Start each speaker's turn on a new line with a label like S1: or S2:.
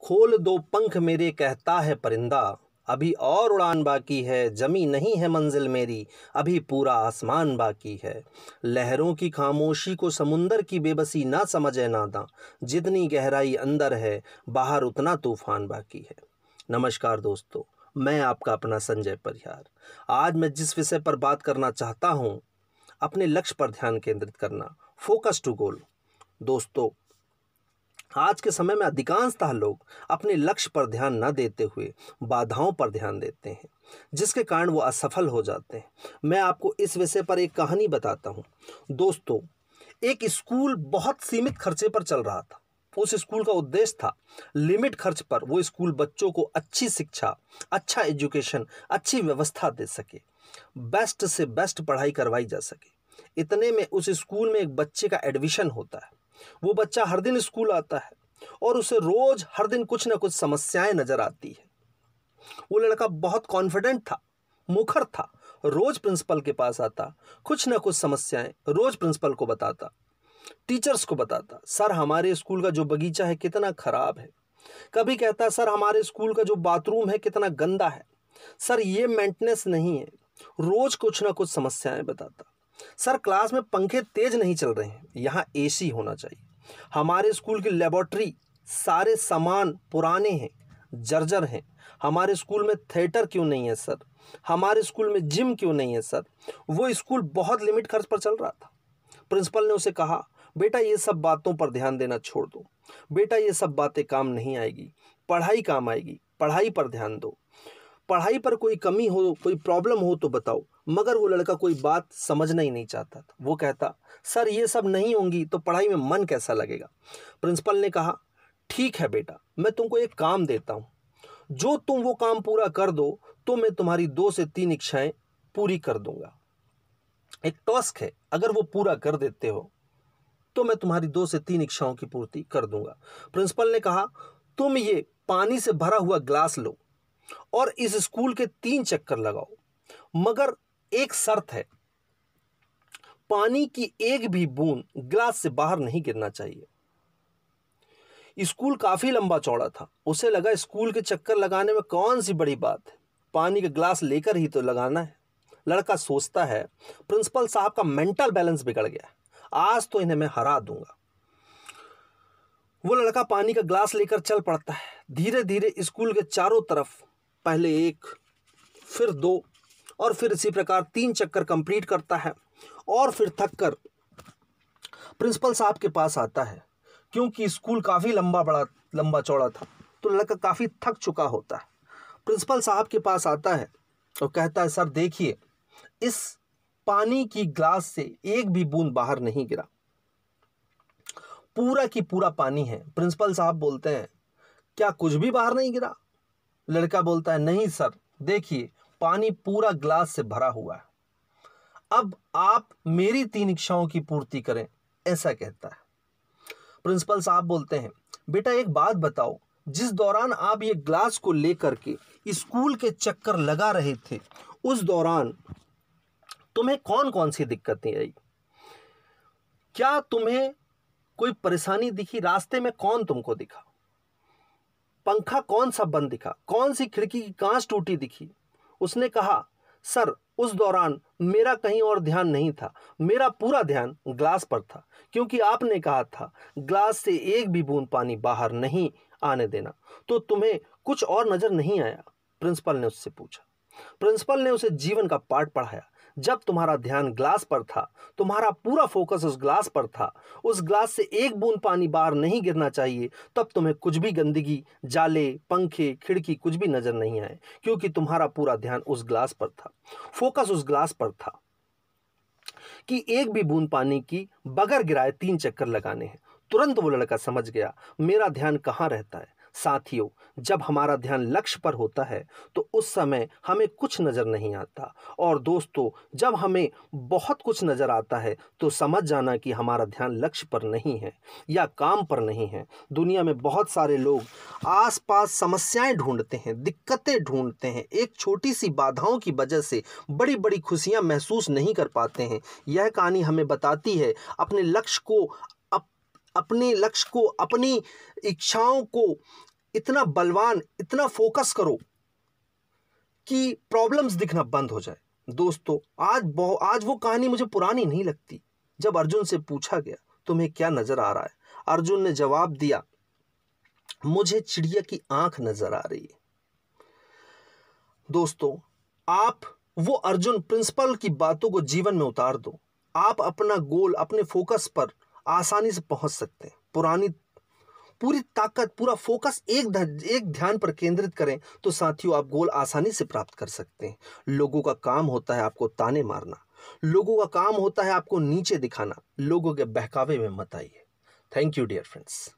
S1: खोल दो पंख मेरे कहता है परिंदा, अभी और उड़ान बाकी है, जमी नहीं है मंजिल मेरी, अभी पूरा आसमान बाकी है। लहरों की खामोशी को समुंदर की बेबसी ना समझे नादां, जितनी गहराई अंदर है बाहर उतना तूफान बाकी है। नमस्कार दोस्तों, मैं आपका अपना संजय परिहार। आज मैं जिस विषय पर बात करना चाहता हूँ, अपने लक्ष्य पर ध्यान केंद्रित करना, फोकस टू गोल। दोस्तों, आज के समय में अधिकांशतः लोग अपने लक्ष्य पर ध्यान न देते हुए बाधाओं पर ध्यान देते हैं, जिसके कारण वो असफल हो जाते हैं। मैं आपको इस विषय पर एक कहानी बताता हूँ। दोस्तों, एक स्कूल बहुत सीमित खर्चे पर चल रहा था। उस स्कूल का उद्देश्य था लिमिट खर्च पर वो स्कूल बच्चों को अच्छी शिक्षा, अच्छा एजुकेशन, अच्छी व्यवस्था दे सके, बेस्ट से बेस्ट पढ़ाई करवाई जा सके। इतने में उस स्कूल में एक बच्चे का एडमिशन होता है। वो बच्चा हर दिन स्कूल आता है और उसे रोज हर दिन कुछ ना कुछ समस्याएं नजर आती है। वो लड़का बहुत कॉन्फिडेंट था, मुखर था, रोज प्रिंसिपल के पास आता, कुछ ना कुछ समस्याएं रोज प्रिंसिपल को बताता, टीचर्स को बताता, सर हमारे स्कूल का जो बगीचा है कितना खराब है। कभी कहता, सर हमारे स्कूल का जो बाथरूम है कितना गंदा है, सर ये मेंटेनेंस नहीं है। रोज कुछ ना कुछ समस्याएं बताता। सर क्लास में पंखे तेज नहीं चल रहे हैं, यहाँ एसी होना चाहिए। हमारे स्कूल की लेबोरेटरी सारे सामान पुराने हैं, जर्जर हैं। हमारे स्कूल में थिएटर क्यों नहीं है सर, हमारे स्कूल में जिम क्यों नहीं है सर। वो स्कूल बहुत लिमिट खर्च पर चल रहा था। प्रिंसिपल ने उसे कहा, बेटा ये सब बातों पर ध्यान देना छोड़ दो, बेटा ये सब बातें काम नहीं आएगी, पढ़ाई काम आएगी, पढ़ाई पर ध्यान दो। पढ़ाई पर कोई कमी हो, कोई प्रॉब्लम हो तो बताओ। मगर वो लड़का कोई बात समझना ही नहीं चाहता था। वो कहता, सर ये सब नहीं होंगी तो पढ़ाई में मन कैसा लगेगा। प्रिंसिपल ने कहा, ठीक है बेटा, मैं तुमको एक काम देता हूँ, जो तुम वो काम पूरा कर दो तो मैं तुम्हारी 2 से 3 इच्छाएं पूरी कर दूंगा। एक टास्क है, अगर वो पूरा कर देते हो तो मैं तुम्हारी 2 से 3 इच्छाओं की पूर्ति कर दूंगा। प्रिंसिपल ने कहा, तुम ये पानी से भरा हुआ ग्लास लो और इस स्कूल के 3 चक्कर लगाओ, मगर एक शर्त है, पानी की एक भी बूंद ग्लास से बाहर नहीं गिरना चाहिए। स्कूल काफी लंबा चौड़ा था। उसे लगा स्कूल के चक्कर लगाने में कौन सी बड़ी बात है, पानी का ग्लास लेकर ही तो लगाना है। लड़का सोचता है, प्रिंसिपल साहब का मेंटल बैलेंस बिगड़ गया, आज तो इन्हें मैं हरा दूंगा। वो लड़का पानी का ग्लास लेकर चल पड़ता है। धीरे धीरे स्कूल के चारों तरफ पहले 1, फिर 2 और फिर इसी प्रकार 3 चक्कर कंप्लीट करता है और फिर थक कर प्रिंसिपल साहब के पास आता है। क्योंकि स्कूल काफ़ी लंबा चौड़ा था तो लड़का काफ़ी थक चुका होता है। प्रिंसिपल साहब के पास आता है और कहता है, सर देखिए, इस पानी की ग्लास से एक भी बूंद बाहर नहीं गिरा, पूरा की पूरा पानी है। प्रिंसिपल साहब बोलते हैं, क्या कुछ भी बाहर नहीं गिरा? लड़का बोलता है, नहीं सर, देखिए पानी पूरा ग्लास से भरा हुआ है, अब आप मेरी 3 इच्छाओं की पूर्ति करें, ऐसा कहता है। प्रिंसिपल साहब बोलते हैं, बेटा एक बात बताओ, जिस दौरान आप ये ग्लास को लेकर के स्कूल के चक्कर लगा रहे थे, उस दौरान तुम्हें कौन कौन सी दिक्कतें आई? क्या तुम्हें कोई परेशानी दिखी? रास्ते में कौन तुमको दिखा? पंखा कौन सा बंद दिखा? कौन सी खिड़की की कांच टूटी दिखी? उसने कहा, सर उस दौरान मेरा कहीं और ध्यान नहीं था, मेरा पूरा ध्यान ग्लास पर था, क्योंकि आपने कहा था ग्लास से एक भी बूंद पानी बाहर नहीं आने देना, तो तुम्हें कुछ और नजर नहीं आया? प्रिंसिपल ने उससे पूछा। प्रिंसिपल ने उसे जीवन का पाठ पढ़ाया। जब तुम्हारा ध्यान ग्लास पर था, तुम्हारा पूरा फोकस उस ग्लास पर था, उस ग्लास से एक बूंद पानी बाहर नहीं गिरना चाहिए, तब तुम्हें कुछ भी गंदगी, जाले, पंखे, खिड़की कुछ भी नजर नहीं आए, क्योंकि तुम्हारा पूरा ध्यान उस ग्लास पर था, फोकस उस ग्लास पर था कि एक भी बूंद पानी की बगैर गिराए 3 चक्कर लगाने हैं। तुरंत वो लड़का समझ गया, मेरा ध्यान कहाँ रहता है। साथियों, जब हमारा ध्यान लक्ष्य पर होता है तो उस समय हमें कुछ नजर नहीं आता, और दोस्तों जब हमें बहुत कुछ नजर आता है तो समझ जाना कि हमारा ध्यान लक्ष्य पर नहीं है या काम पर नहीं है। दुनिया में बहुत सारे लोग आसपास समस्याएं ढूंढते हैं, दिक्कतें ढूंढते हैं, एक छोटी सी बाधाओं की वजह से बड़ी बड़ी खुशियां महसूस नहीं कर पाते हैं। यह कहानी हमें बताती है, अपने लक्ष्य को, अपनी इच्छाओं को इतना बलवान, इतना फोकस करो कि प्रॉब्लम्स दिखना बंद हो जाए। दोस्तों, आज वो कहानी मुझे पुरानी नहीं लगती। जब अर्जुन से पूछा गया तुम्हें क्या नजर आ रहा है, अर्जुन ने जवाब दिया मुझे चिड़िया की आंख नजर आ रही है। दोस्तों, आप वो अर्जुन प्रिंसिपल की बातों को जीवन में उतार दो, आप अपना गोल, अपने फोकस पर आसानी से पहुंच सकते हैं। पूरी ताकत, पूरा फोकस एक ध्यान पर केंद्रित करें तो साथियों आप गोल आसानी से प्राप्त कर सकते हैं। लोगों का काम होता है आपको ताने मारना, लोगों का काम होता है आपको नीचे दिखाना, लोगों के बहकावे में मत आइए। Thank you dear friends.